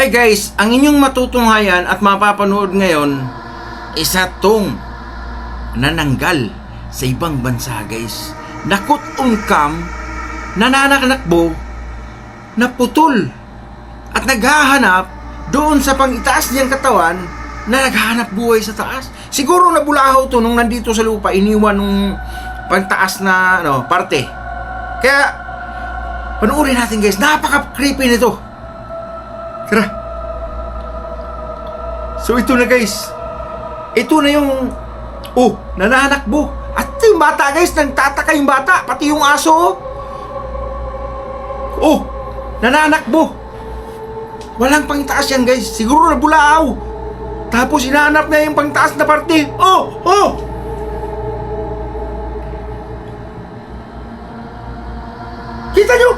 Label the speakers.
Speaker 1: Ay guys, ang inyong matutunghayan at mapapanood ngayon, isa tong nananggal sa ibang bansa guys. Nakut unkam, nananaknakbo, naputol at naghahanap doon sa pangitaas niyang katawan na naghahanap buhay sa taas. Siguro nabulahaw to nung nandito sa lupa, iniwan nung pagtaas na parte. Kaya panoorin natin guys, napaka-creepy nito. Tara. So ito na guys. Ito na yung nananakbo. At yung bata guys, nagtataka yung bata, pati yung aso. Nananakbo. Walang pangtaas yan guys. Siguro nabulaaw. Tapos hinahanap na yung pangtaas na parte. Kita nyo?